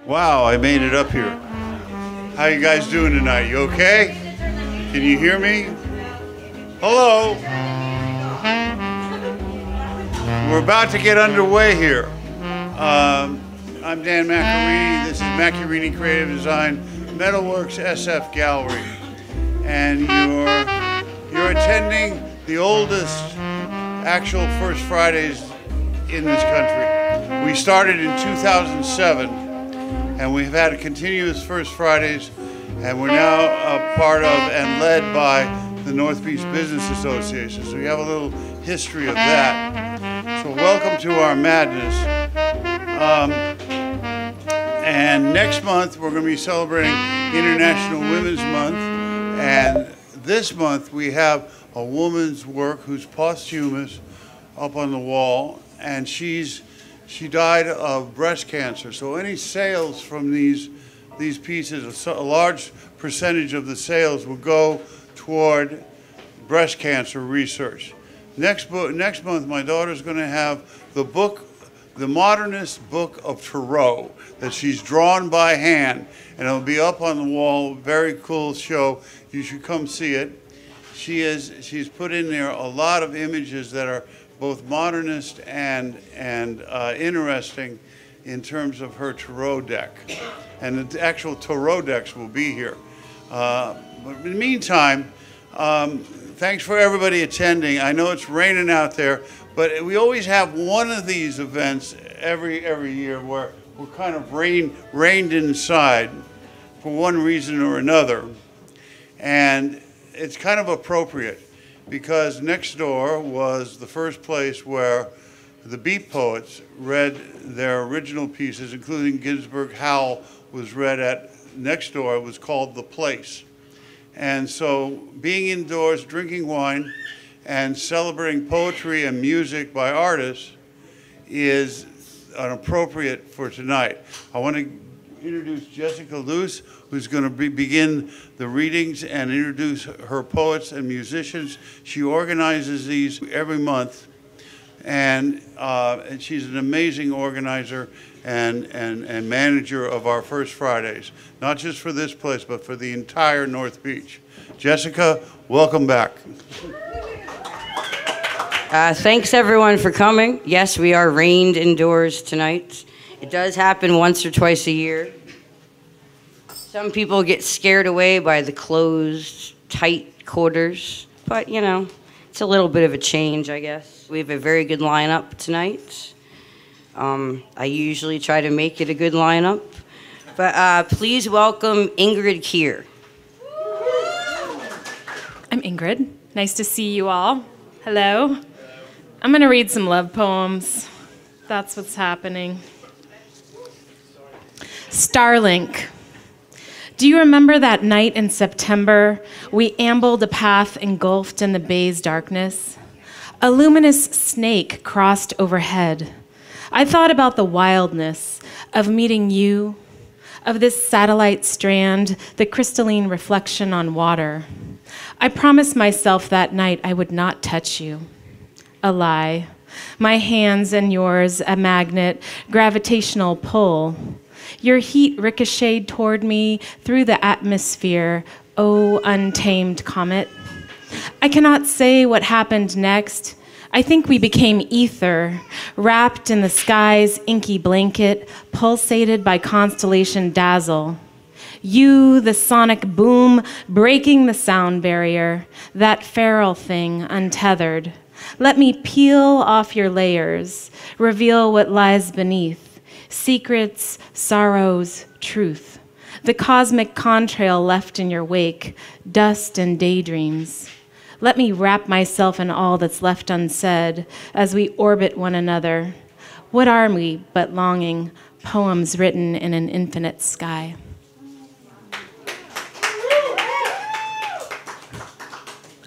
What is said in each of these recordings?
Wow, I made it up here. How you guys doing tonight? You okay? Can you hear me? Hello? We're about to get underway here. I'm Dan Macchiarini. This is Macchiarini Creative Design, Metalworks SF Gallery. And you're attending the oldest actual First Fridays in this country. We started in 2007, and we've had a continuous First Fridays, and we're now a part of and led by the North Beach Business Association. So we have a little history of that. So welcome to our madness. And next month, we're going to be celebrating International Women's Month. And this month, we have a woman's work who's posthumous up on the wall. And she died of breast cancer. So any sales from these pieces, a large percentage of the sales will go toward breast cancer research. Next month, my daughter's going to have the book, The Modernist Book of Tarot, that she's drawn by hand, and it'll be up on the wall. Very cool show. You should come see it. She's put in there a lot of images that are both modernist and interesting in terms of her tarot deck. And the actual tarot decks will be here. But in the meantime, thanks for everybody attending. I know it's raining out there, but we always have one of these events every year where we're kind of reined inside for one reason or another. And it's kind of appropriate because next door was the first place where the Beat Poets read their original pieces, including Ginsberg Howl was read at next door. It was called The Place. And so being indoors, drinking wine, and celebrating poetry and music by artists is appropriate for tonight. I want to introduce Jessica Luce, who's going to begin the readings and introduce her poets and musicians. She organizes these every month, and she's an amazing organizer and manager of our First Fridays, not just for this place, but for the entire North Beach. Jessica, welcome back. Thanks everyone for coming. Yes, we are rained indoors tonight. It does happen once or twice a year. Some people get scared away by the closed, tight quarters, but you know, it's a little bit of a change, I guess. We have a very good lineup tonight. I usually try to make it a good lineup, but please welcome Ingrid Keir. I'm Ingrid. Nice to see you all. Hello. I'm going to read some love poems. That's what's happening. Starlink. Do you remember that night in September? We ambled a path engulfed in the bay's darkness. A luminous snake crossed overhead. I thought about the wildness of meeting you, of this satellite strand, the crystalline reflection on water. I promised myself that night I would not touch you. A lie. My hands and yours, a magnet, gravitational pull. Your heat ricocheted toward me through the atmosphere, oh, untamed comet. I cannot say what happened next. I think we became ether, wrapped in the sky's inky blanket, pulsated by constellation dazzle. You, the sonic boom, breaking the sound barrier, that feral thing untethered. Let me peel off your layers, reveal what lies beneath, secrets, sorrows, truth. The cosmic contrail left in your wake, dust and daydreams. Let me wrap myself in all that's left unsaid as we orbit one another. What are we but longing, poems written in an infinite sky?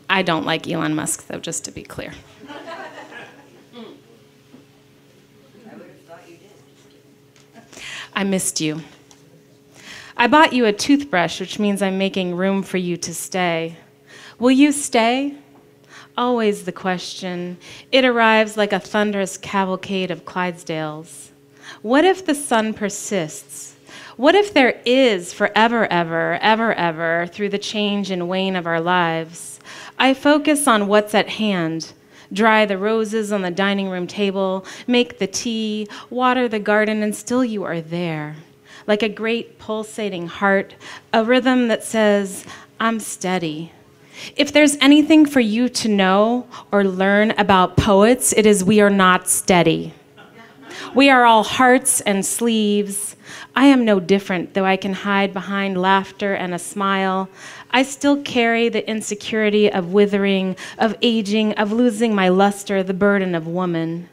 I don't like Elon Musk, though, just to be clear. I missed you. I bought you a toothbrush, which means I'm making room for you to stay. Will you stay? Always the question. It arrives like a thunderous cavalcade of Clydesdales. What if the sun persists? What if there is forever, ever, ever, ever through the change and wane of our lives? I focus on what's at hand. Dry the roses on the dining room table, make the tea, water the garden, and still you are there. Like a great pulsating heart, a rhythm that says, I'm steady. If there's anything for you to know or learn about poets, it is we are not steady. We are all hearts and sleeves. I am no different, though I can hide behind laughter and a smile. I still carry the insecurity of withering, of aging, of losing my luster, the burden of woman.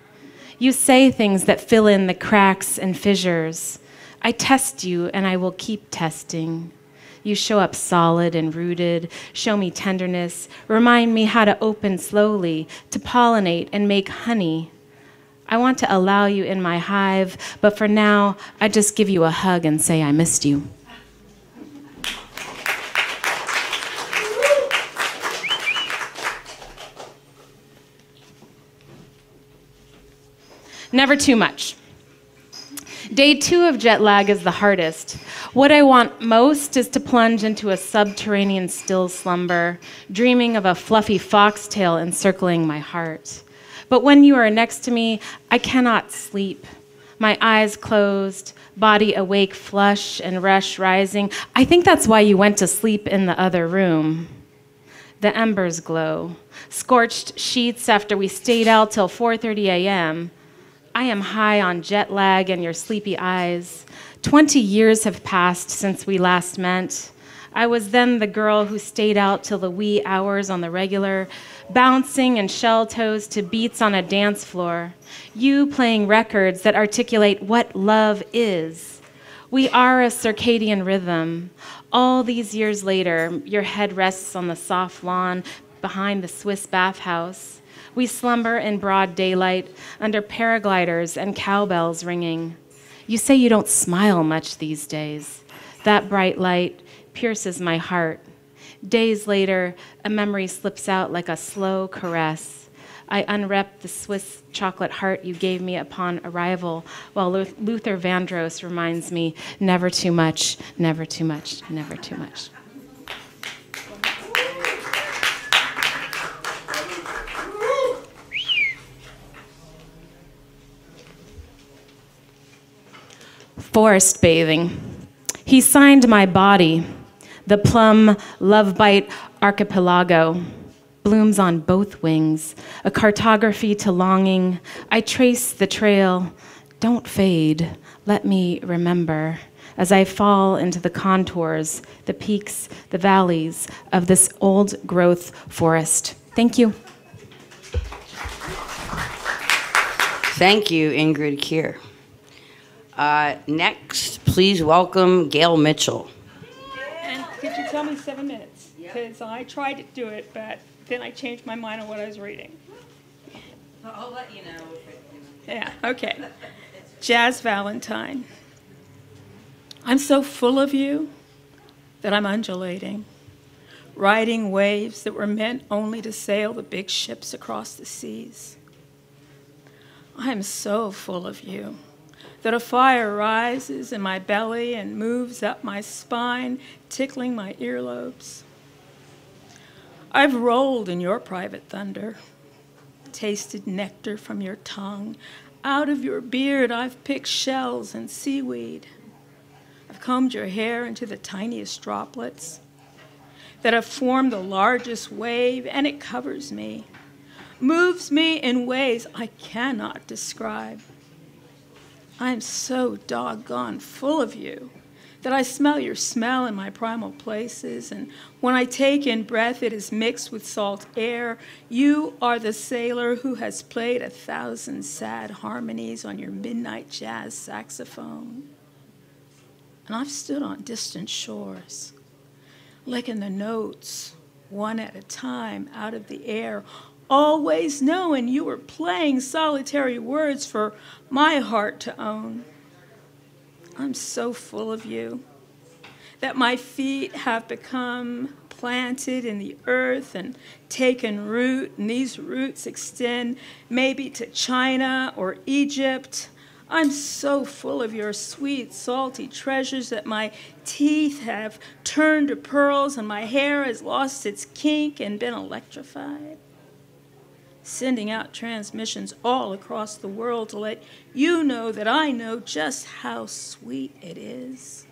You say things that fill in the cracks and fissures. I test you, and I will keep testing. You show up solid and rooted, show me tenderness, remind me how to open slowly, to pollinate and make honey. I want to allow you in my hive, but for now, I just give you a hug and say I missed you. Never too much. Day 2 of jet lag is the hardest. What I want most is to plunge into a subterranean still slumber, dreaming of a fluffy foxtail encircling my heart. But when you are next to me, I cannot sleep. My eyes closed, body awake, flush and rush rising. I think that's why you went to sleep in the other room. The embers glow, scorched sheets after we stayed out till 4:30 a.m. I am high on jet lag and your sleepy eyes. 20 years have passed since we last met. I was then the girl who stayed out till the wee hours on the regular, bouncing in shell toes to beats on a dance floor. You playing records that articulate what love is. We are a circadian rhythm. All these years later, your head rests on the soft lawn behind the Swiss bathhouse. We slumber in broad daylight under paragliders and cowbells ringing. You say you don't smile much these days. That bright light pierces my heart. Days later, a memory slips out like a slow caress. I unwrap the Swiss chocolate heart you gave me upon arrival, while Luther Vandross reminds me, never too much, never too much, never too much. Forest bathing. He signed my body. The plum love bite archipelago blooms on both wings, a cartography to longing. I trace the trail. Don't fade. Let me remember as I fall into the contours, the peaks, the valleys of this old growth forest. Thank you. Thank you, Ingrid Keir. Next, please welcome Gail Mitchell. And could you tell me 7 minutes? Because I tried to do it, but then I changed my mind on what I was reading. I'll let you know. Yeah, okay. Jazz Valentine. I'm so full of you that I'm undulating, riding waves that were meant only to sail the big ships across the seas. I am so full of you that a fire rises in my belly and moves up my spine, tickling my earlobes. I've rolled in your private thunder, tasted nectar from your tongue. Out of your beard, I've picked shells and seaweed. I've combed your hair into the tiniest droplets that have formed the largest wave, and it covers me, moves me in ways I cannot describe. I'm so doggone full of you that I smell your smell in my primal places, and when I take in breath, it is mixed with salt air. You are the sailor who has played 1,000 sad harmonies on your midnight jazz saxophone. And I've stood on distant shores, licking the notes one at a time out of the air, always knowing you were playing solitary words for my heart to own. I'm so full of you that my feet have become planted in the earth and taken root, and these roots extend maybe to China or Egypt. I'm so full of your sweet, salty treasures that my teeth have turned to pearls and my hair has lost its kink and been electrified. Sending out transmissions all across the world to let you know that I know just how sweet it is.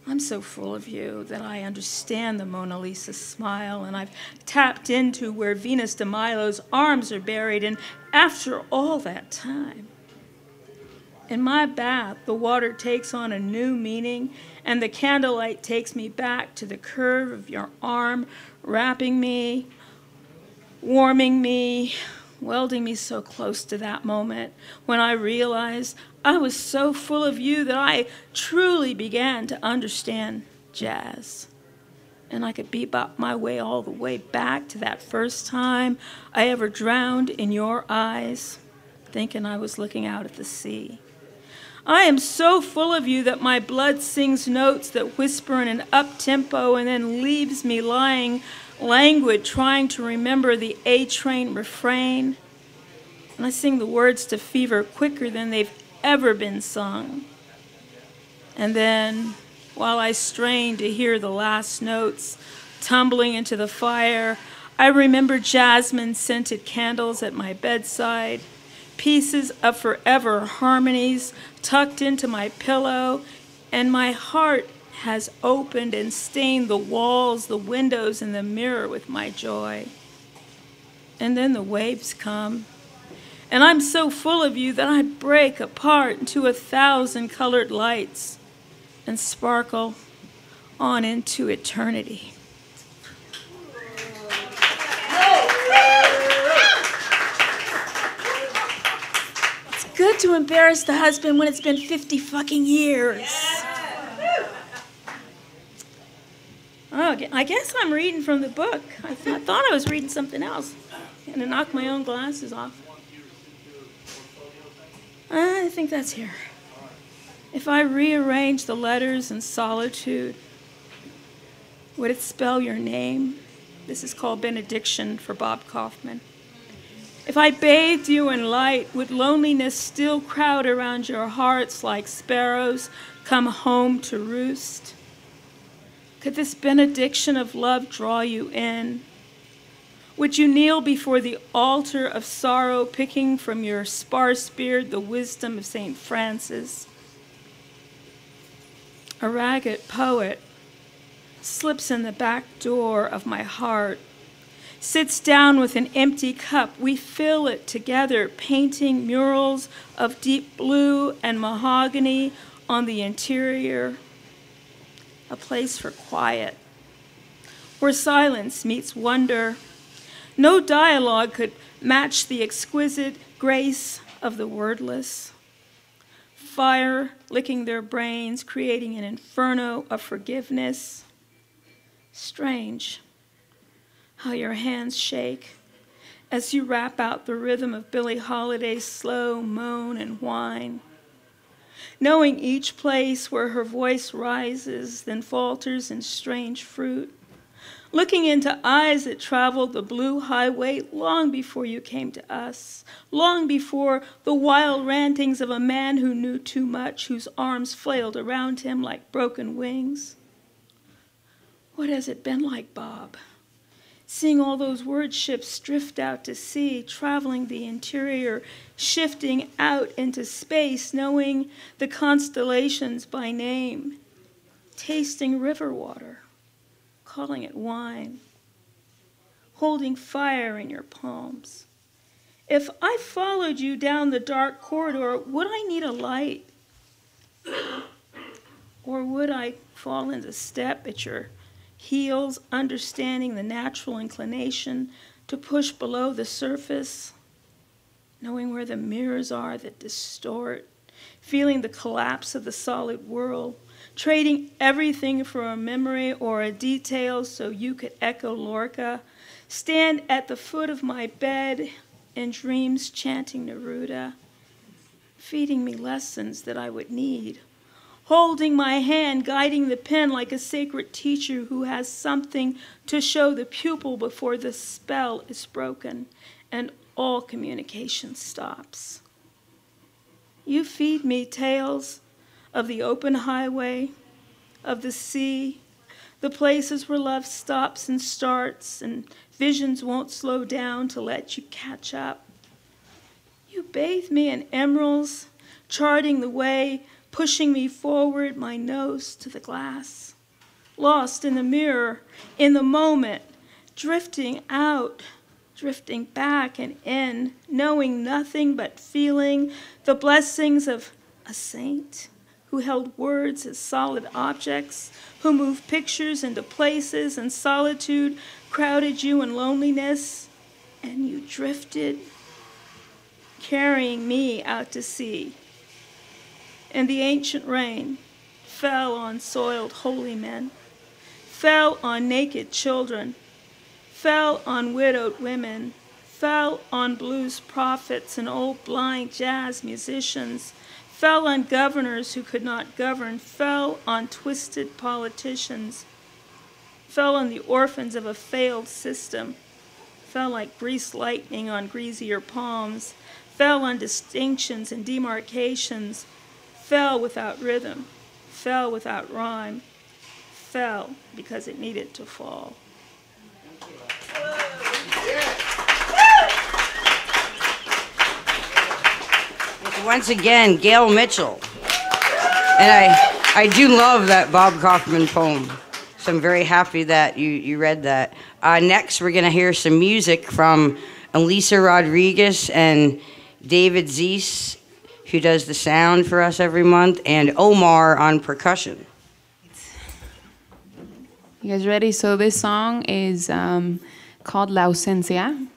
I'm so full of you that I understand the Mona Lisa smile, and I've tapped into where Venus de Milo's arms are buried, and after all that time, in my bath, the water takes on a new meaning, and the candlelight takes me back to the curve of your arm, wrapping me, warming me, welding me so close to that moment when I realized I was so full of you that I truly began to understand jazz. And I could bebop my way all the way back to that first time I ever drowned in your eyes, thinking I was looking out at the sea. I am so full of you that my blood sings notes that whisper in an up-tempo and then leaves me lying languid, trying to remember the A-train refrain. And I sing the words to fever quicker than they've ever been sung. And then, while I strain to hear the last notes tumbling into the fire, I remember jasmine-scented candles at my bedside, pieces of forever harmonies tucked into my pillow, and my heart has opened and stained the walls, the windows, and the mirror with my joy. And then the waves come, and I'm so full of you that I break apart into 1,000 colored lights and sparkle on into eternity. It's good to embarrass the husband when it's been 50 fucking years. Oh, I guess I'm reading from the book. I thought I was reading something else. I'm gonna knock my own glasses off. I think that's here. If I rearrange the letters in solitude, would it spell your name? This is called benediction for Bob Kaufman. If I bathed you in light, would loneliness still crowd around your hearts like sparrows come home to roost? Could this benediction of love draw you in? Would you kneel before the altar of sorrow, picking from your sparse beard the wisdom of St. Francis? A ragged poet slips in the back door of my heart, sits down with an empty cup. We fill it together, painting murals of deep blue and mahogany on the interior. A place for quiet, where silence meets wonder. No dialogue could match the exquisite grace of the wordless. Fire licking their brains, creating an inferno of forgiveness. Strange how your hands shake as you rap out the rhythm of Billie Holiday's slow moan and whine. Knowing each place where her voice rises, then falters in strange fruit. Looking into eyes that traveled the blue highway long before you came to us, long before the wild rantings of a man who knew too much, whose arms flailed around him like broken wings. What has it been like, Bob? Seeing all those word ships drift out to sea, traveling the interior, shifting out into space, knowing the constellations by name, tasting river water, calling it wine, holding fire in your palms. If I followed you down the dark corridor, would I need a light? Or would I fall into step at your heels, understanding the natural inclination to push below the surface, knowing where the mirrors are that distort, feeling the collapse of the solid world, trading everything for a memory or a detail so you could echo Lorca, stand at the foot of my bed in dreams chanting Neruda, feeding me lessons that I would need, holding my hand, guiding the pen like a sacred teacher who has something to show the pupil before the spell is broken and all communication stops. You feed me tales of the open highway, of the sea, the places where love stops and starts and visions won't slow down to let you catch up. You bathe me in emeralds, charting the way, pushing me forward, my nose to the glass. Lost in the mirror, in the moment, drifting out, drifting back and in, knowing nothing but feeling the blessings of a saint who held words as solid objects, who moved pictures into places, and solitude crowded you in loneliness, and you drifted, carrying me out to sea. And the ancient rain fell on soiled holy men, fell on naked children, fell on widowed women, fell on blues prophets and old blind jazz musicians, fell on governors who could not govern, fell on twisted politicians, fell on the orphans of a failed system, fell like greased lightning on greasier palms, fell on distinctions and demarcations, fell without rhythm, fell without rhyme, fell because it needed to fall. Once again, Gail Mitchell. And I do love that Bob Kaufman poem. So I'm very happy that you read that. Next, we're going to hear some music from Elisa Rodriguez and David Zeiss, who does the sound for us every month, and Omar on percussion. You guys ready? So this song is called La Ausencia.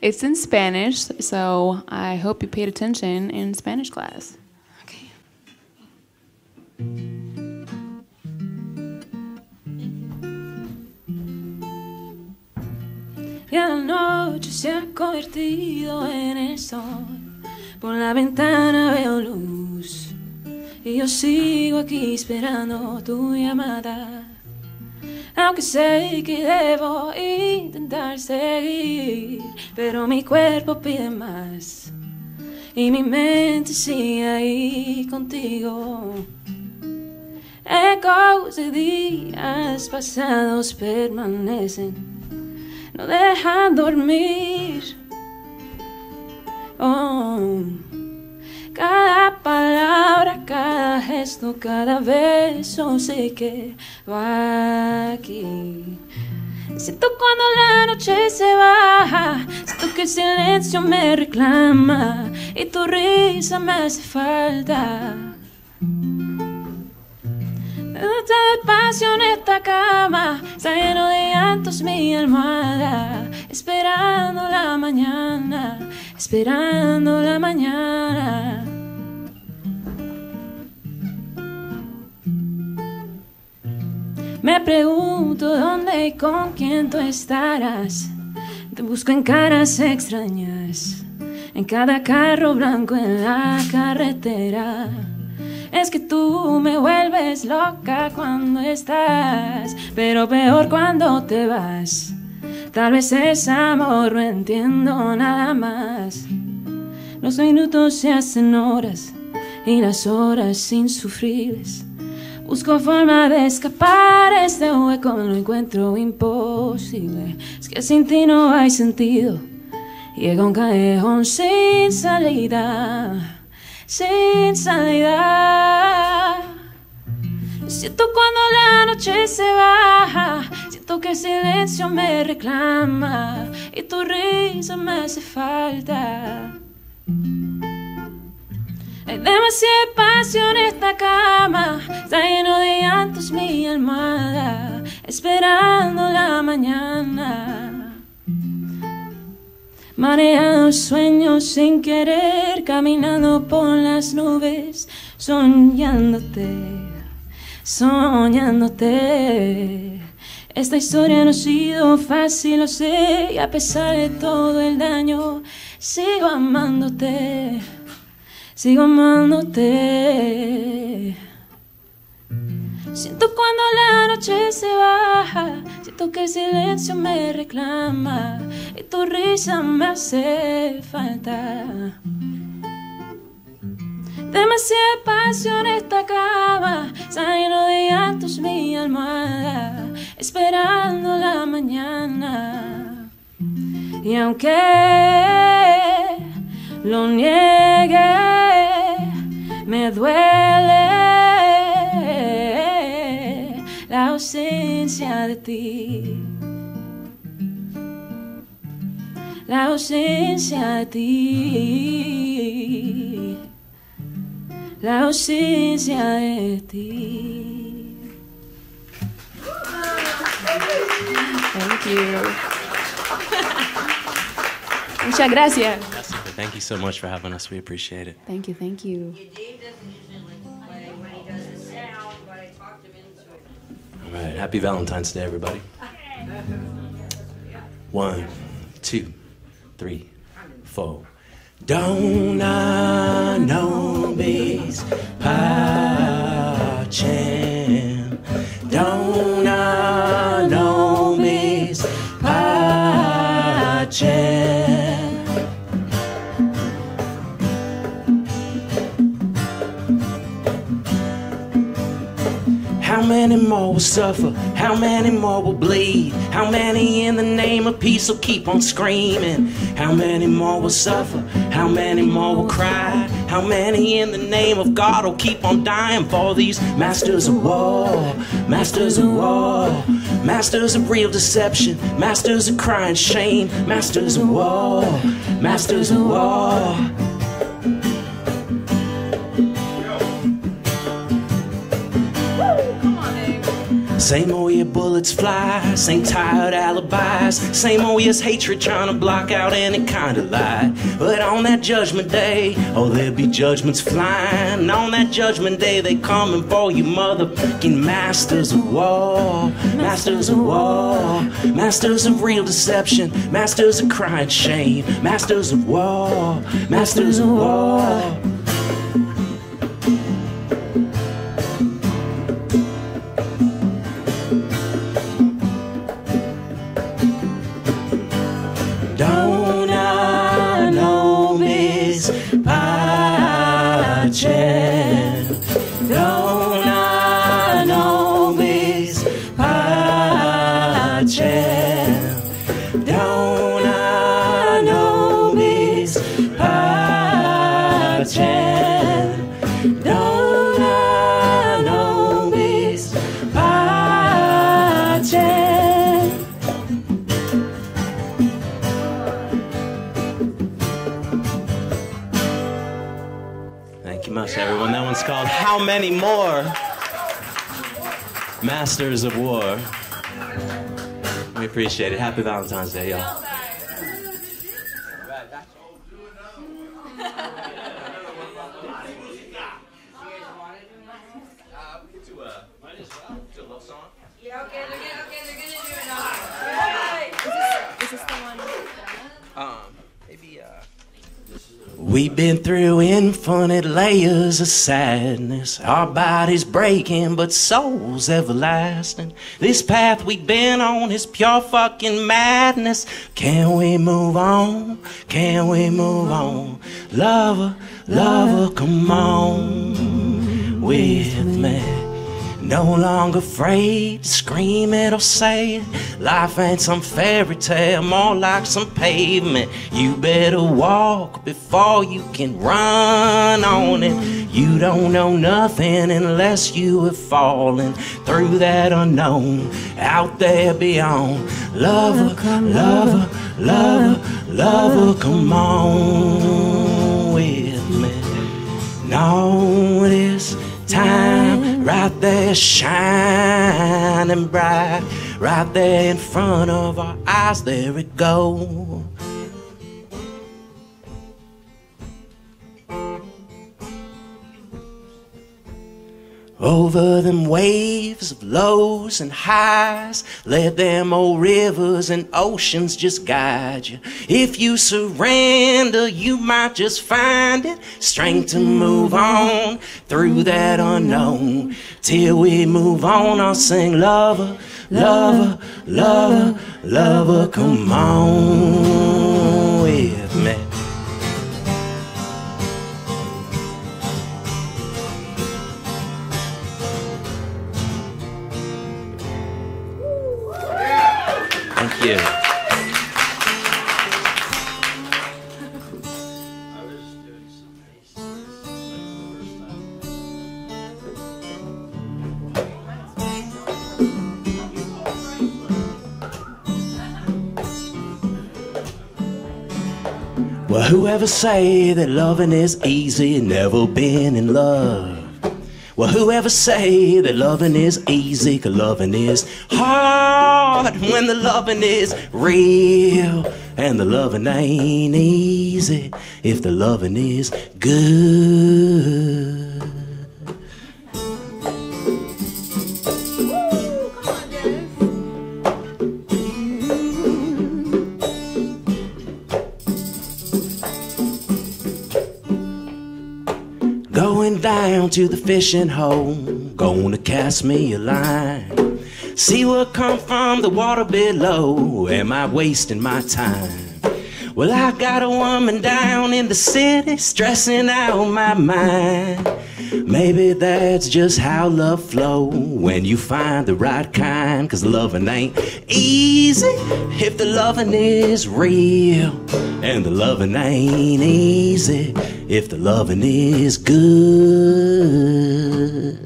It's in Spanish, so I hope you paid attention in Spanish class. Okay. Ya la noche se ha convertido en el sol. Por la ventana veo luz y yo sigo aquí esperando tu llamada. Aunque sé que debo intentar seguir, pero mi cuerpo pide más y mi mente sigue ahí contigo. Ecos de días pasados permanecen, no dejan dormir. Oh, cada palabra, cada gesto, cada beso sé que va aquí. Siento cuando la noche se baja, siento que el silencio me reclama y tu risa me hace falta. Todo espacio en esta cama está lleno de llantos mi almohada, esperando la mañana, esperando la mañana. Me pregunto dónde y con quién tú estarás. Te busco en caras extrañas, en cada carro blanco en la carretera. Es que tú me vuelves loca cuando estás, pero peor cuando te vas. Tal vez es amor, no entiendo nada más. Los minutos se hacen horas y las horas insufribles. Busco forma de escapar este hueco, lo encuentro imposible. Es que sin ti no hay sentido. Llega un callejón sin salida, sin salida. Siento cuando la noche se baja, siento que el silencio me reclama y tu risa me hace falta. Hay demasiado espacio en esta cama, está lleno de llantos mi almohada, esperando la mañana. Mareando sueños sin querer, caminando por las nubes, soñándote, soñándote. Esta historia no ha sido fácil, lo sé, y a pesar de todo el daño, sigo amándote. Sigo amándote. Siento cuando la noche se baja, siento que el silencio me reclama y tu risa me hace falta. Demasiada pasión esta cama, lleno de llantos mi almohada, esperando la mañana. Y aunque lo niegue, me duele la ausencia de ti. La ausencia de ti. La ausencia de ti. Thank you. Muchas gracias. Thank you so much for having us. We appreciate it. Thank you, thank you. Dave doesn't usually like to play when he does the sound, but I talked him into it. All right. Happy Valentine's Day, everybody. 1, 2, 3, 4. Dona no mis pacem. Dona no mis pacem. How many more will suffer? How many more will bleed? How many in the name of peace will keep on screaming? How many more will suffer? How many more will cry? How many in the name of God will keep on dying for these masters of war? Masters of war. Masters of real deception. Masters of crying shame. Masters of war. Masters of war. Same old your bullets fly, same tired alibis, same old year's hatred trying to block out any kind of lie. But on that judgment day, oh, there'll be judgments flying. And on that judgment day, they coming for you motherfucking masters of war. Masters of war. Masters of real deception. Masters of crying shame. Masters of war. Masters of war. Dona no mis pacem. Dona no mis pacem. Dona no mis pacem. Thank you much, everyone. That one's called How Many More? Masters of War. We appreciate it. Happy Valentine's Day, y'all. Yeah, okay, they're gonna do it now. Is this the one? Maybe, We've been through infinite layers of sadness. Our bodies breaking, but souls everlasting. This path we've been on is pure fucking madness. Can we move on? Can we move on? Lover, lover, come on with me. No longer afraid to scream it or say it. Life ain't some fairy tale, more like some pavement. You better walk before you can run on it. You don't know nothing unless you have fallen through that unknown out there beyond. Lover, lover, lover, lover, come on with me. And all this time right there shining bright, right there in front of our eyes, there it goes. Over them waves of lows and highs, let them old rivers and oceans just guide you. If you surrender, you might just find it, strength to move on through that unknown. Till we move on, I'll sing lover, lover, lover, lover, come on with me. Thank you. Well, whoever say that loving is easy, never been in love. Well, whoever say that loving is easy, 'cause loving is hard when the loving is real. And the loving ain't easy if the loving is good. Going down to the fishing hole, gonna cast me a line. See what come from the water below, am I wasting my time? Well, I got a woman down in the city, stressing out my mind. Maybe that's just how love flow, when you find the right kind. 'Cause loving ain't easy if the loving is real. And the loving ain't easy if the loving is good.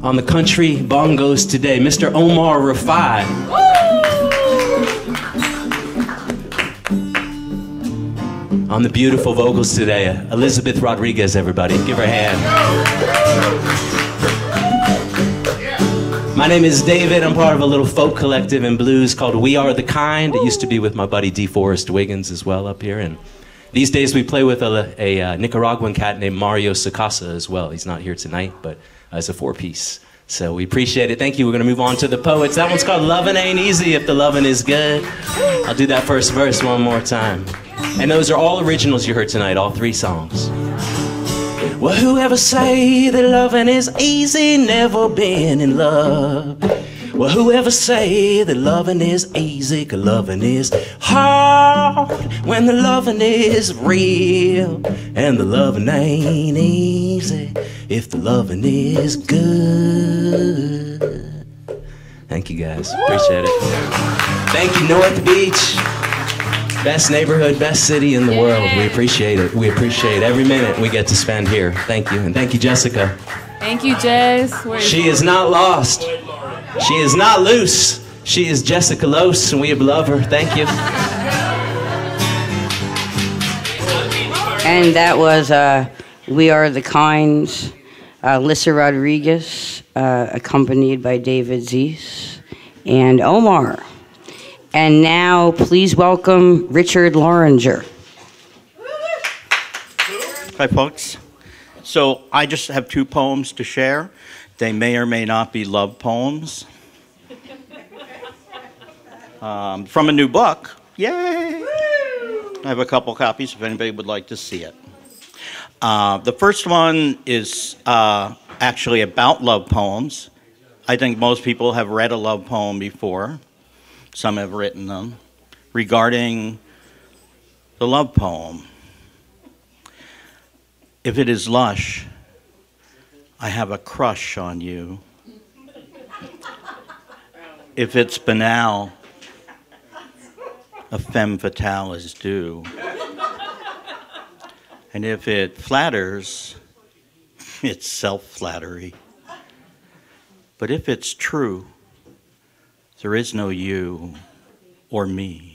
On the country bongos today, Mr. Omar Rafai. On the beautiful vocals today, Elizabeth Rodriguez, everybody. Give her a hand. My name is David. I'm part of a little folk collective in blues called We Are the Kind. It used to be with my buddy DeForest Wiggins as well up here. And these days we play with a Nicaraguan cat named Mario Sacasa as well. He's not here tonight, but as a four-piece. So we appreciate it. Thank you. We're going to move on to the poets. That one's called Lovin' Ain't Easy If the Lovin' Is Good. I'll do that first verse one more time. And those are all originals you heard tonight, all three songs. Well, whoever say that loving is easy, never been in love. Well, whoever say that loving is easy, 'cause loving is hard when the loving is real. And the loving ain't easy if the loving is good. Thank you guys, appreciate it. Thank you, North Beach. Best neighborhood, best city in the world. We appreciate it. We appreciate every minute we get to spend here. Thank you, and thank you, Jessica. Thank you, Jess. She is not lost. She is not loose. She is Jessica Lose, and we love her. Thank you. And that was We Are the Kinds, Lissa Rodriguez, accompanied by David Zeese and Omar. And now, please welcome Richard Loringer. Hi, folks. So I just have two poems to share. They may or may not be love poems. From a new book. Yay! I have a couple copies if anybody would like to see it. The first one is actually about love poems. I think most people have read a love poem before. Some have written them. Regarding the love poem. If it is lush, I have a crush on you. If it's banal, a femme fatale is due. And if it flatters, it's self-flattery. But if it's true, there is no you or me.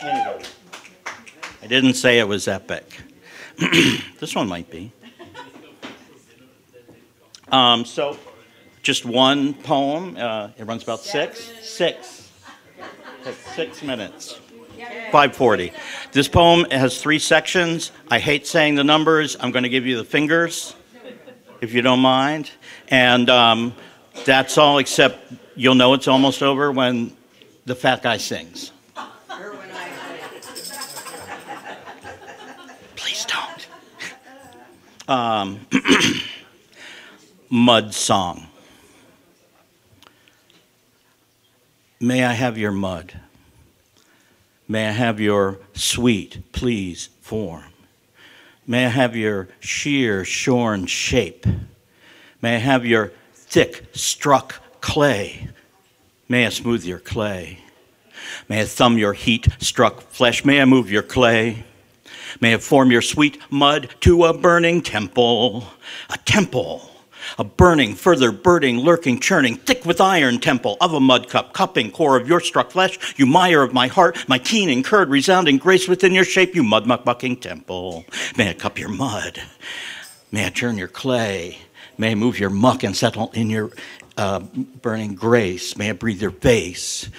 Anyway, I didn't say it was epic. This one might be. So, just one poem. It runs about six. That's 6 minutes. 5:40. This poem has 3 sections. I hate saying the numbers. I'm going to give you the fingers, if you don't mind. And that's all, except you'll know it's almost over when the fat guy sings. Um, mud song. May I have your mud? May I have your sweet, please, form? May I have your sheer, shorn shape? May I have your thick, struck clay? May I smooth your clay? May I thumb your heat-struck flesh? May I move your clay? May I form your sweet mud to a burning temple, a burning, further birding, lurking, churning, thick with iron temple of a mud cup, cupping core of your struck flesh, you mire of my heart, my keen incurred, resounding grace within your shape, you mud muck-bucking temple. May I cup your mud? May I churn your clay? May I move your muck and settle in your burning grace? May I breathe your base?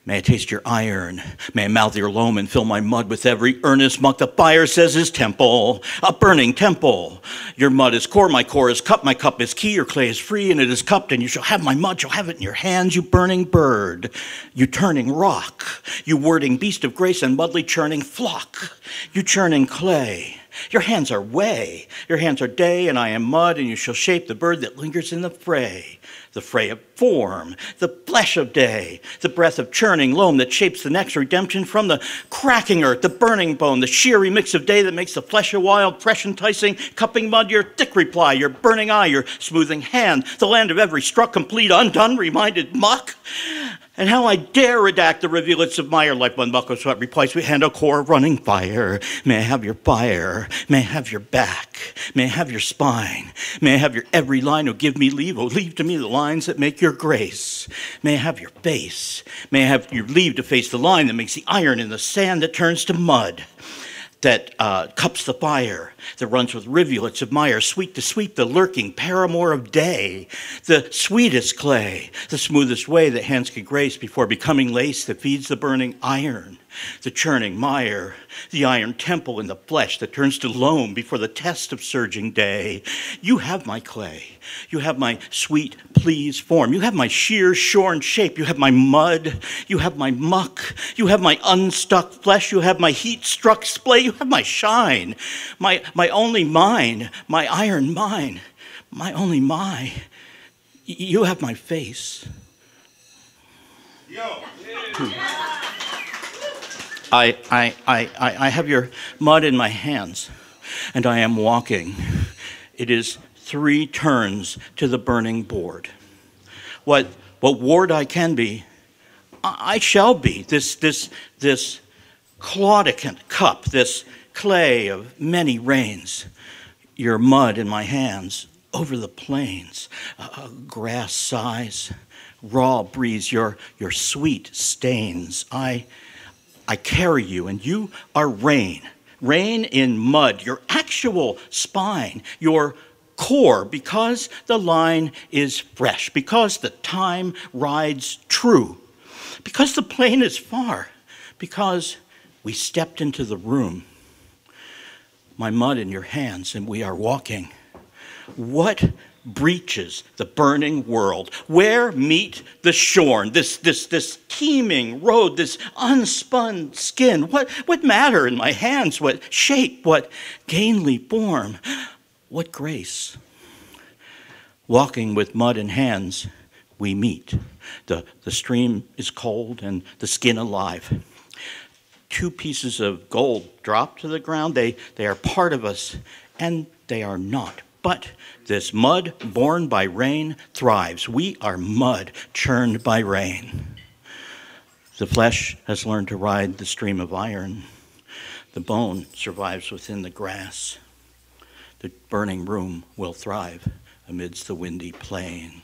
May I taste your iron? May I mouth your loam and fill my mud with every earnest muck the fire says is temple, a burning temple. Your mud is core, my core is cup, my cup is key, your clay is free and it is cupped, and you shall have my mud, you'll have it in your hands, you burning bird, you turning rock, you wording beast of grace and mudly churning flock, you churning clay. Your hands are way, your hands are day, and I am mud, and you shall shape the bird that lingers in the fray of form, the flesh of day, the breath of churning loam that shapes the next redemption from the cracking earth, the burning bone, the sheery mix of day that makes the flesh a wild, fresh, enticing, cupping mud, your thick reply, your burning eye, your smoothing hand, the land of every struck, complete, undone, reminded muck. And how I dare redact the rivulets of mire like one buckle sweat replies we hand a core of running fire. May I have your fire? May I have your back? May I have your spine? May I have your every line? Oh, give me leave. Oh, leave to me the lines that make your grace. May I have your face? May I have your leave to face the line that makes the iron in the sand that turns to mud, that cups the fire, that runs with rivulets of mire, sweet to sweep the lurking paramour of day, the sweetest clay, the smoothest way that hands can grace before becoming lace that feeds the burning iron, the churning mire, the iron temple in the flesh that turns to loam before the test of surging day. You have my clay. You have my sweet, please form. You have my sheer, shorn shape. You have my mud. You have my muck. You have my unstuck flesh. You have my heat-struck splay. You have my shine, my only mine, my iron mine, my only my. You have my face. Yo. I have your mud in my hands, and I am walking. It is 3 turns to the burning board. What ward I can be, I shall be. This claudicant cup, this clay of many rains, your mud in my hands, over the plains, grass sighs, raw breeze, your sweet stains. I carry you, and you are rain in mud, your actual spine, your core, because the line is fresh, because the time rides true, because the plane is far, because we stepped into the room. My mud in your hands, and we are walking. What breaches the burning world? Where meet the shorn? This teeming road, this unspun skin. What matter in my hands? What shape? What gainly form? What grace? Walking with mud in hands, we meet. The stream is cold and the skin alive. 2 pieces of gold drop to the ground. They are part of us, and they are not. But this mud born by rain thrives. We are mud churned by rain. The flesh has learned to ride the stream of iron. The bone survives within the grass. The burning room will thrive amidst the windy plain.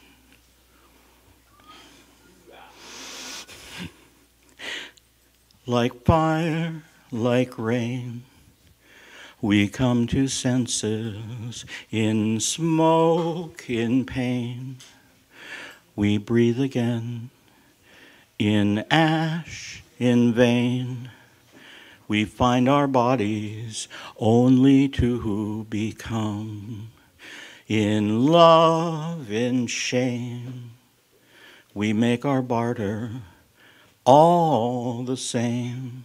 Like fire, like rain, we come to senses in smoke, in pain. We breathe again in ash, in vain. We find our bodies only to become. In love, in shame, we make our barter all the same.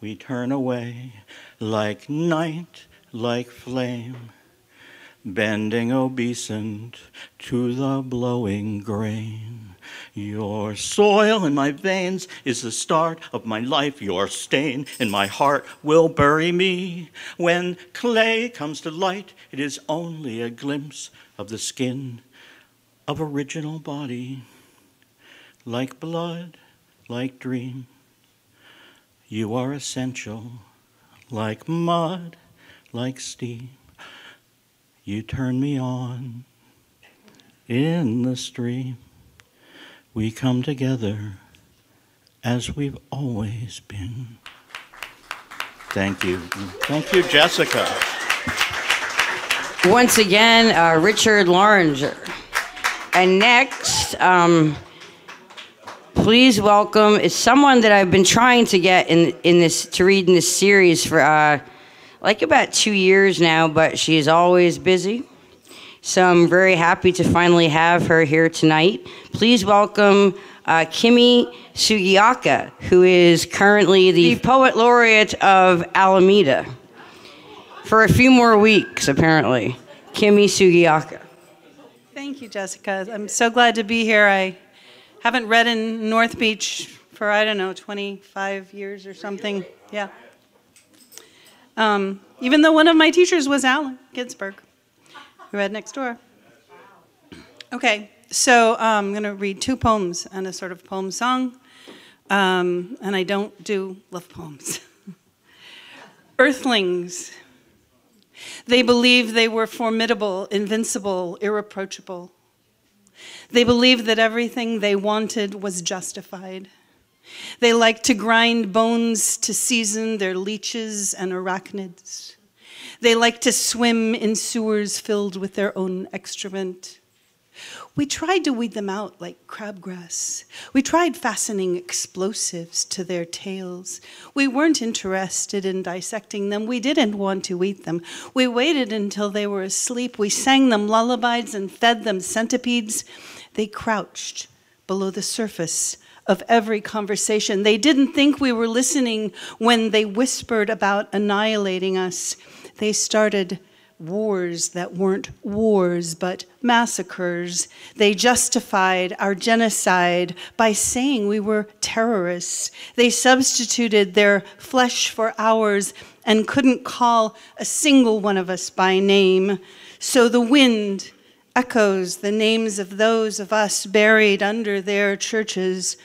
We turn away like night, like flame. bending obeisant to the blowing grain. Your soil in my veins is the start of my life. Your stain in my heart will bury me. When clay comes to light, it is only a glimpse of the skin of original body. Like blood, like dream, you are essential. Like mud, like steam, you turn me on. In the stream, we come together as we've always been. Thank you. Thank you, Jessica. Once again, Richard Loringer. And next, please welcome is someone that I've been trying to get to read in this series for like about 2 years now, but she is always busy. So I'm very happy to finally have her here tonight. Please welcome Kimi Sugiyaka, who is currently the Poet Laureate of Alameda for a few more weeks, apparently. Kimi Sugiyaka. Thank you, Jessica. I'm so glad to be here. I haven't read in North Beach for, 25 years or something. Yeah. Even though one of my teachers was Alan Ginsberg, who read next door. Okay, so I'm going to read 2 poems and a sort of poem song. And I don't do love poems. Earthlings. They believed they were formidable, invincible, irreproachable. They believed that everything they wanted was justified. They liked to grind bones to season their leeches and arachnids. They liked to swim in sewers filled with their own excrement. We tried to weed them out like crabgrass. We tried fastening explosives to their tails. We weren't interested in dissecting them. We didn't want to eat them. We waited until they were asleep. We sang them lullabies and fed them centipedes. They crouched below the surface of every conversation. They didn't think we were listening when they whispered about annihilating us. They started wars that weren't wars, but massacres. They justified our genocide by saying we were terrorists. They substituted their flesh for ours and couldn't call a single one of us by name. So the wind echoes the names of those of us buried under their churches,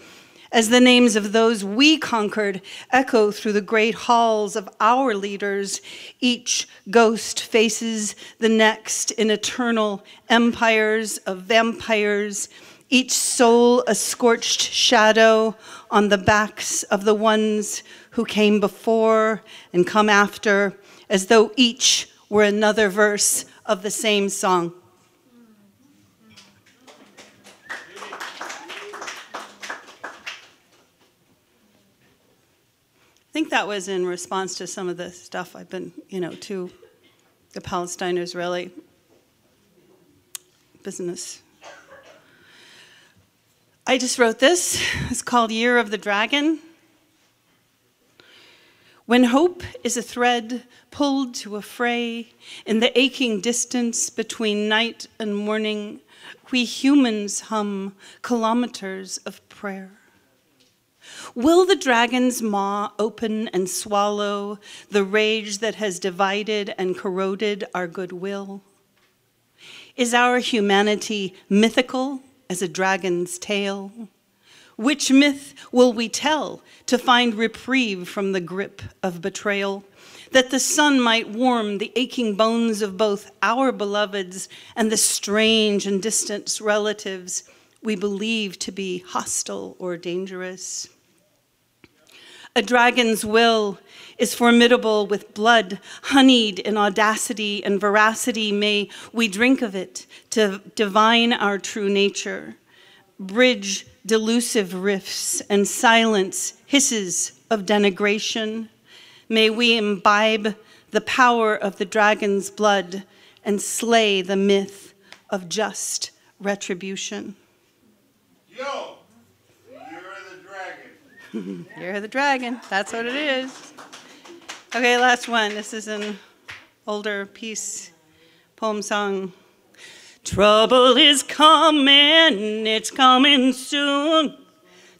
as the names of those we conquered echo through the great halls of our leaders. Each ghost faces the next in eternal empires of vampires, each soul a scorched shadow on the backs of the ones who came before and come after, as though each were another verse of the same song. I think that was in response to some of the stuff I've been, to the Palestine-Israeli business. I just wrote this. It's called Year of the Dragon. When hope is a thread pulled to a fray in the aching distance between night and morning, we humans hum kilometers of prayer. Will the dragon's maw open and swallow the rage that has divided and corroded our goodwill? Is our humanity mythical as a dragon's tail? Which myth will we tell to find reprieve from the grip of betrayal, that the sun might warm the aching bones of both our beloveds and the strange and distant relatives we believe to be hostile or dangerous? A dragon's will is formidable with blood, honeyed in audacity and veracity. May we drink of it to divine our true nature, bridge delusive rifts and silence hisses of denigration. May we imbibe the power of the dragon's blood and slay the myth of just retribution. Yo, Year of the Dragon. Year of the Dragon, that's what it is. Okay, last one. This is an older piece, Poem song. Trouble is coming, it's coming soon.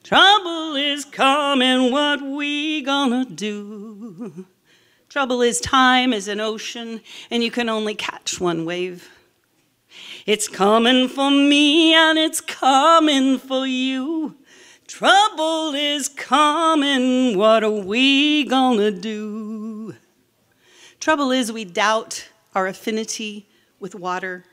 Trouble is coming, what we gonna do? Trouble is time is an ocean, and you can only catch one wave. It's coming for me, and it's coming for you. Trouble is coming, what are we gonna do? Trouble is we doubt our affinity with water.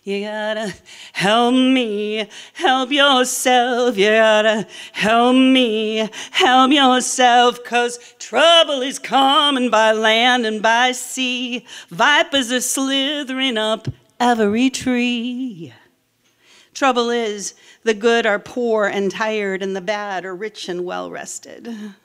You gotta help me, help yourself. You gotta help me, help yourself. 'Cause trouble is coming by land and by sea. Vipers are slithering up every tree. Trouble is the good are poor and tired, and the bad are rich and well-rested.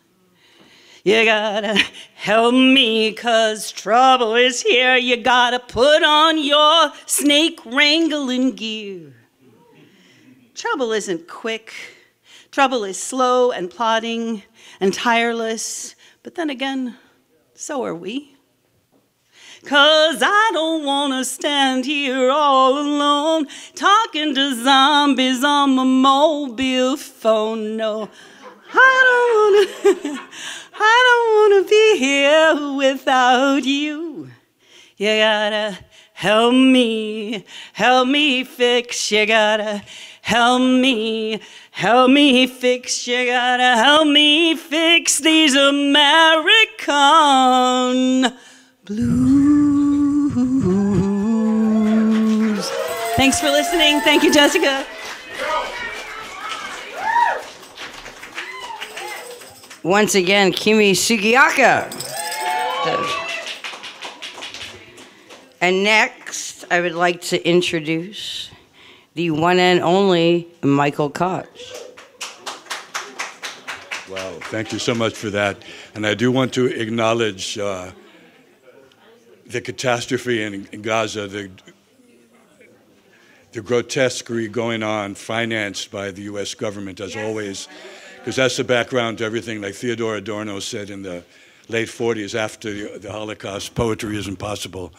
You gotta help me, 'cause trouble is here. You gotta put on your snake wrangling gear. Trouble isn't quick. Trouble is slow and plodding and tireless. But then again, so are we. 'Cause I don't wanna stand here all alone talking to zombies on my mobile phone. No, I don't wanna be here without you. You gotta help me fix. You gotta help me fix. You gotta help me fix these American blues. Thanks for listening. Thank you, Jessica. Once again, Kimi Sugiyaka. And next, I would like to introduce the one and only Michael Koch. Wow, thank you so much for that. And I do want to acknowledge the catastrophe in Gaza, the grotesquerie going on, financed by the U.S. government, as always, because that's the background to everything. Like Theodore Adorno said in the late 40s, after the Holocaust, poetry isn't possible.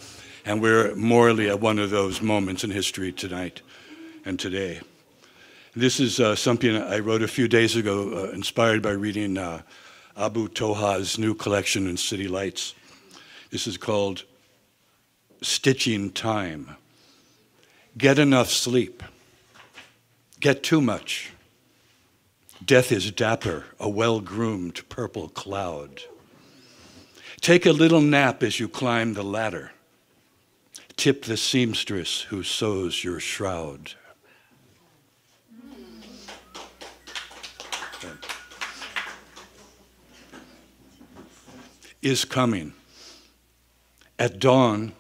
And we're morally at one of those moments in history tonight and today. This is something I wrote a few days ago, inspired by reading Abu Toha's new collection in City Lights. This is called Stitching Time. Get enough sleep. Get too much. Death is dapper, a well-groomed purple cloud. Take a little nap as you climb the ladder. Tip the seamstress who sews your shroud. Is coming. At dawn,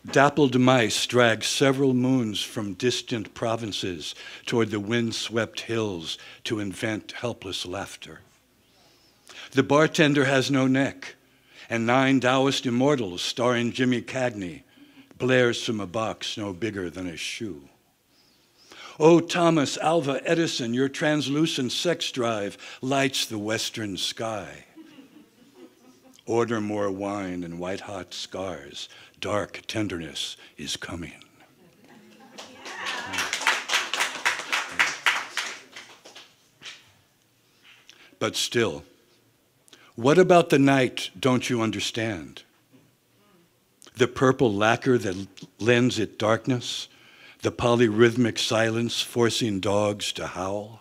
dappled mice drag several moons from distant provinces toward the wind-swept hills to invent helpless laughter. The bartender has no neck, and 9 Taoist immortals starring Jimmy Cagney blares from a box no bigger than a shoe. Oh, Thomas Alva Edison, your translucent sex drive lights the western sky. Order more wine and white-hot scars. Dark tenderness is coming. But still, what about the night don't you understand? The purple lacquer that lends it darkness, the polyrhythmic silence forcing dogs to howl.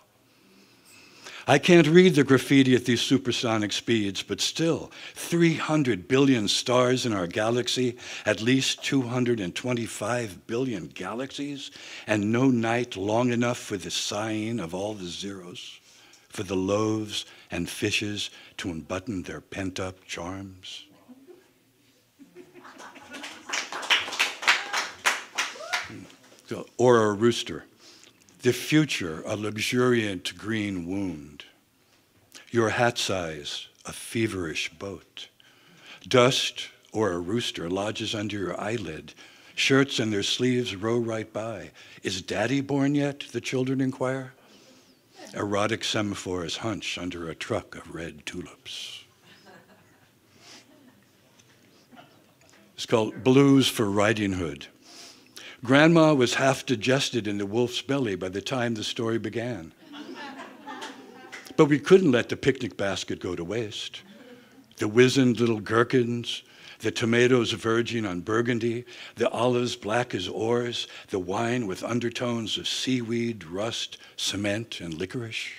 I can't read the graffiti at these supersonic speeds, but still, 300 billion stars in our galaxy, at least 225 billion galaxies, and no night long enough for the sighing of all the zeros, for the loaves and fishes to unbutton their pent-up charms. Or a rooster. The future, a luxuriant green wound. Your hat size, a feverish boat. Dust, or a rooster, lodges under your eyelid. Shirts and their sleeves row right by. Is daddy born yet, the children inquire? Erotic semaphores hunch under a truck of red tulips. It's called Blues for Riding Hood. Grandma was half digested in the wolf's belly by the time the story began. But we couldn't let the picnic basket go to waste. The wizened little gherkins, the tomatoes verging on burgundy, the olives black as oars, the wine with undertones of seaweed, rust, cement, and licorice.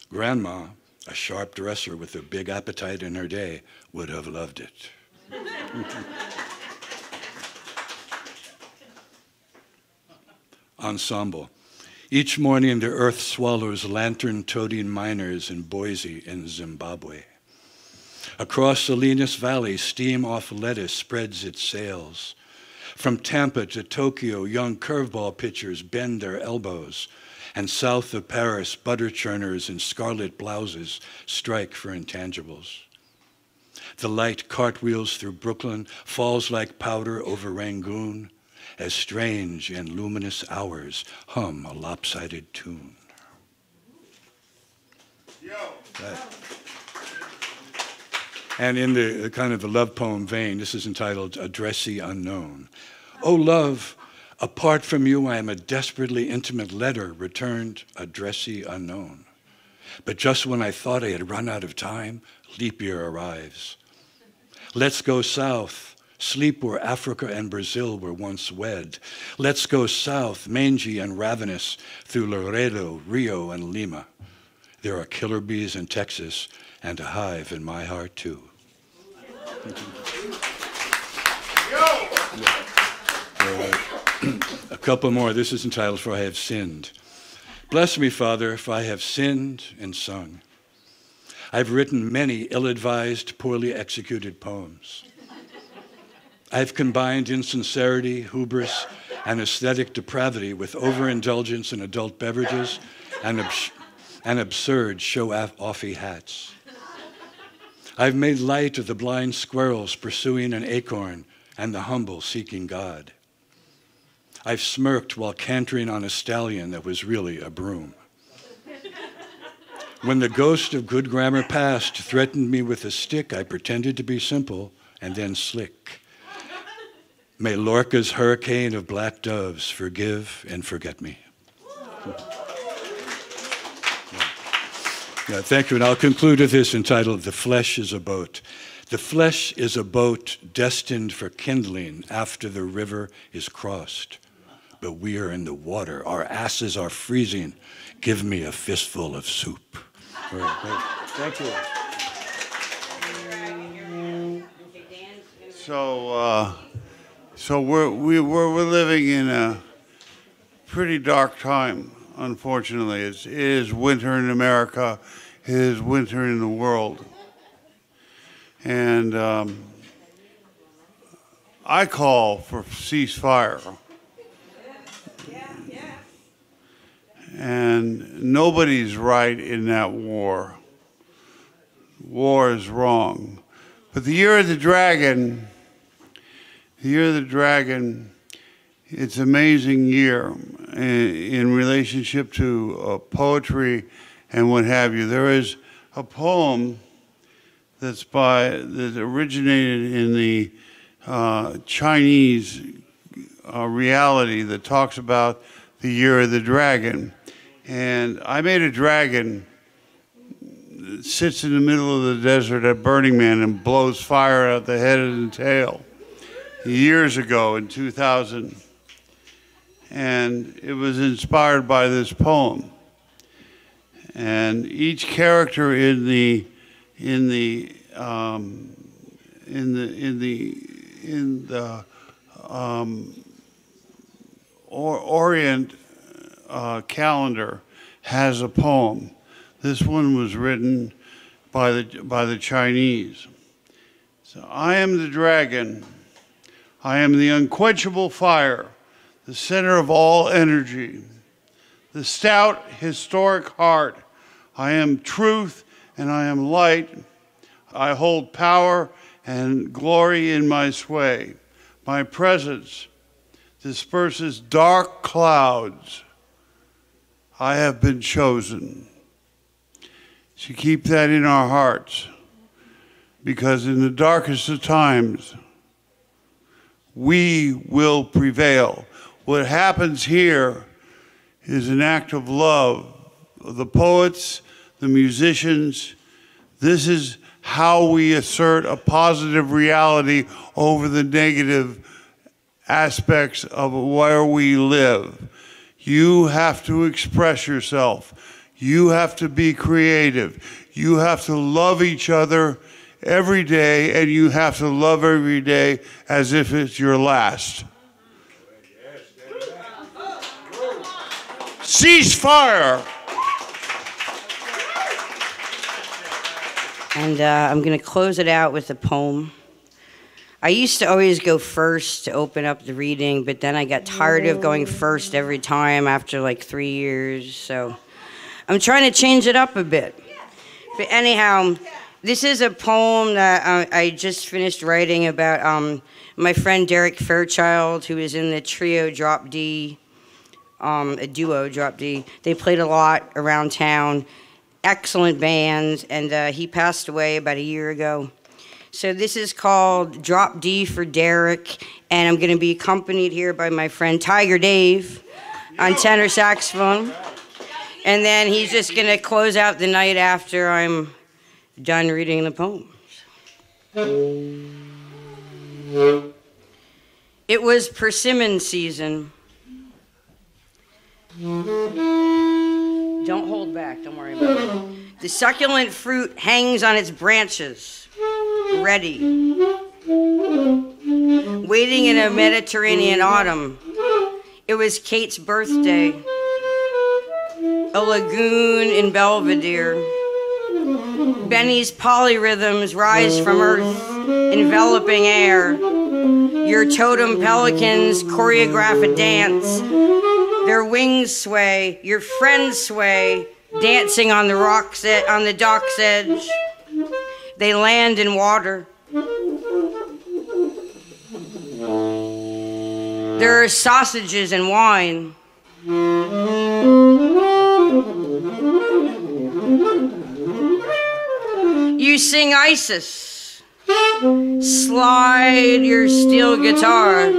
Grandma, a sharp dresser with a big appetite in her day, would have loved it. Ensemble. Each morning, the earth swallows lantern-toting miners in Boise in Zimbabwe. Across Salinas Valley, steam off lettuce spreads its sails. From Tampa to Tokyo, young curveball pitchers bend their elbows. And south of Paris, butter churners in scarlet blouses strike for intangibles. The light cartwheels through Brooklyn, falls like powder over Rangoon, as strange and luminous hours hum a lopsided tune. And in the kind of the love poem vein, this is entitled Addressee Unknown. Oh, love, apart from you, I am a desperately intimate letter returned addressee unknown. But just when I thought I had run out of time, leap year arrives. Let's go south, sleep where Africa and Brazil were once wed. Let's go south, mangy and ravenous, through Laredo, Rio, and Lima. There are killer bees in Texas and a hive in my heart, too. A couple more. This is entitled For I Have Sinned. Bless me, Father, if I have sinned and sung. I've written many ill-advised, poorly executed poems. I've combined insincerity, hubris, and aesthetic depravity with overindulgence in adult beverages and absurd show-offy hats. I've made light of the blind squirrels pursuing an acorn and the humble seeking God. I've smirked while cantering on a stallion that was really a broom. When the ghost of good grammar past threatened me with a stick, I pretended to be simple and then slick. May Lorca's hurricane of black doves forgive and forget me. Yeah, thank you. And I'll conclude with this entitled, The Flesh is a Boat. The flesh is a boat destined for kindling after the river is crossed. But we are in the water. Our asses are freezing. Give me a fistful of soup. All right, thank you. So we're living in a pretty dark time, unfortunately. It is winter in America. It is winter in the world. And I call for ceasefire. And nobody's right in that war. War is wrong. But the Year of the Dragon, it's an amazing year in relationship to poetry and what have you. There is a poem that originated in the Chinese reality that talks about the Year of the Dragon. And I made a dragon that sits in the middle of the desert at Burning Man and blows fire out the head and the tail years ago in 2000. And it was inspired by this poem. And each character in the Orient calendar has a poem. This one was written by the Chinese. So I am the dragon. I am the unquenchable fire, the center of all energy, the stout historic heart. I am truth and I am light. I hold power and glory in my sway. My presence disperses dark clouds. I have been chosen. So keep that in our hearts, because in the darkest of times, we will prevail. What happens here is an act of love. The poets, the musicians, this is how we assert a positive reality over the negative aspects of where we live. You have to express yourself. You have to be creative. You have to love each other every day, and you have to love every day as if it's your last. Cease fire! And I'm going to close it out with a poem. I used to always go first to open up the reading, but then I got tired of going first every time after like 3 years. So I'm trying to change it up a bit. But anyhow, this is a poem that I just finished writing about my friend Derek Fairchild, who is in the trio Drop D, a duo Drop D. They played a lot around town. Excellent bands, and he passed away about a year ago. So this is called Drop D for Derek, and I'm going to be accompanied here by my friend Tiger Dave on tenor saxophone. And then he's just going to close out the night after I'm done reading the poems. It was persimmon season. Don't hold back, don't worry about it. The succulent fruit hangs on its branches, ready, waiting in a Mediterranean autumn. It was Kate's birthday, a lagoon in Belvedere. Benny's polyrhythms rise from earth, enveloping air. Your totem pelicans choreograph a dance. Their wings sway, your friends sway, dancing on the rocks on the dock's edge. They land in water. There are sausages and wine. You sing Isis. Slide your steel guitar.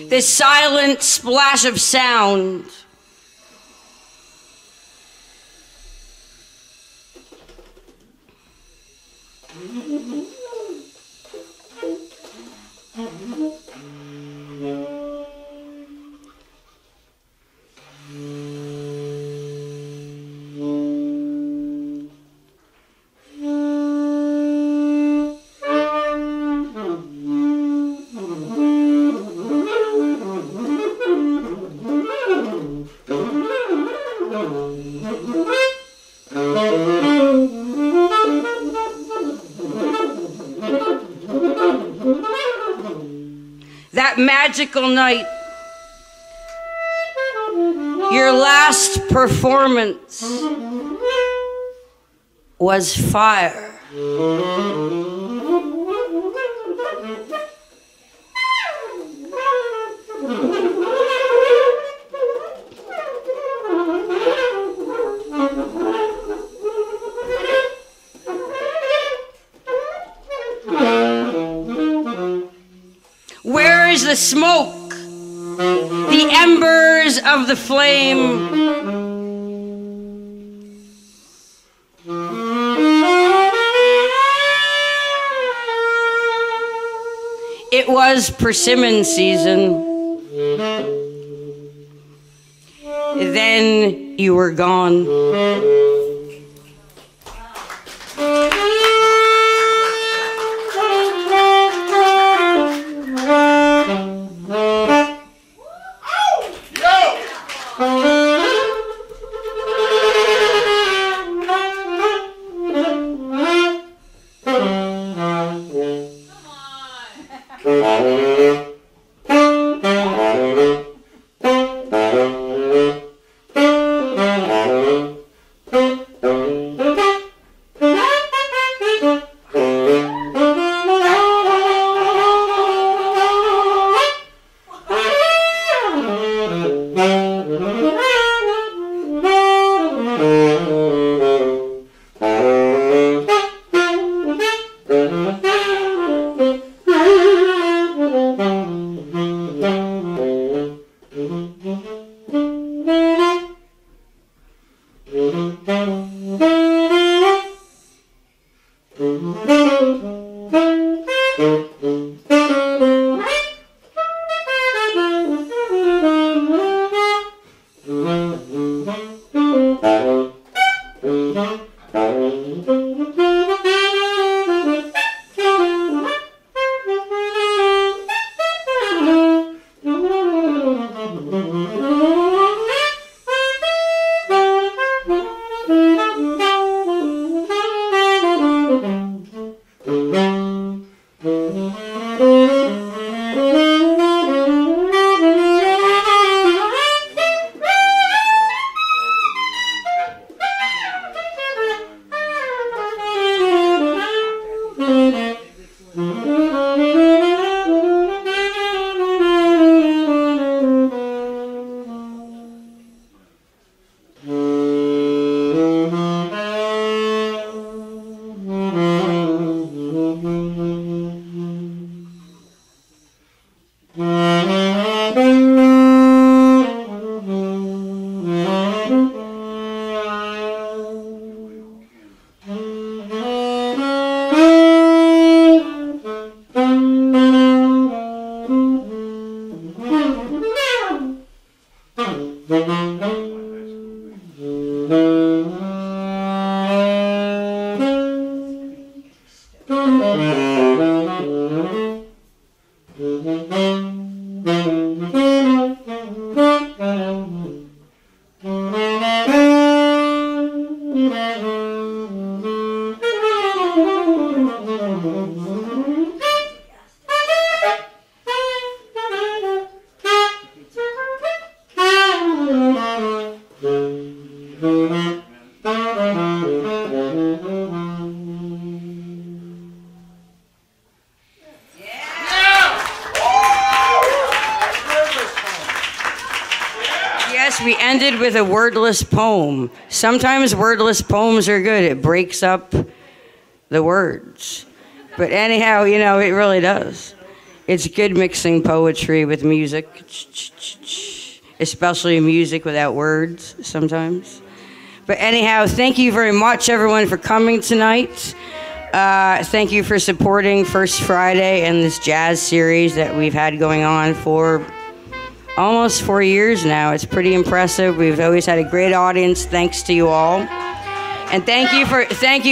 The silent splash of sound. That magical night, your last performance was fire. Where is the smoke? The embers of the flame. It was persimmon season. Then you were gone. Yes, we ended with a wordless poem. Sometimes wordless poems are good. It breaks up the words. But anyhow, you know, it really does. It's good mixing poetry with music, especially music without words sometimes. But anyhow, thank you very much, everyone, for coming tonight. Thank you for supporting First Friday and this jazz series that we've had going on for almost 4 years now. It's pretty impressive. We've always had a great audience. Thanks to you all. And thank you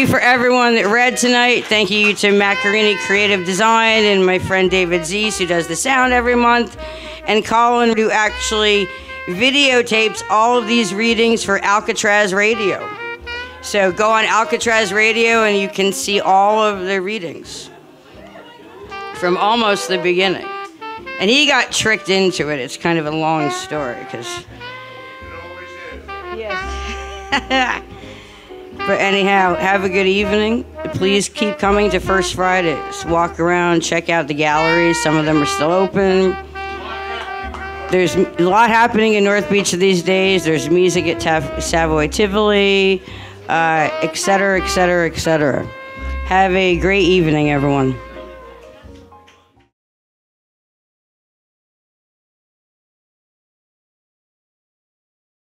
for everyone that read tonight. Thank you to Macchiarini Creative Design and my friend David Zeese, who does the sound every month, and Colin, who actually videotapes all of these readings for Alcatraz Radio. So go on Alcatraz Radio and you can see all of the readings from almost the beginning. And he got tricked into it. It's kind of a long story, because... Yes. But anyhow, have a good evening. Please keep coming to First Fridays. Walk around, check out the galleries. Some of them are still open. There's a lot happening in North Beach these days. There's music at Savoy Tivoli, et cetera, et cetera, et cetera. Have a great evening, everyone.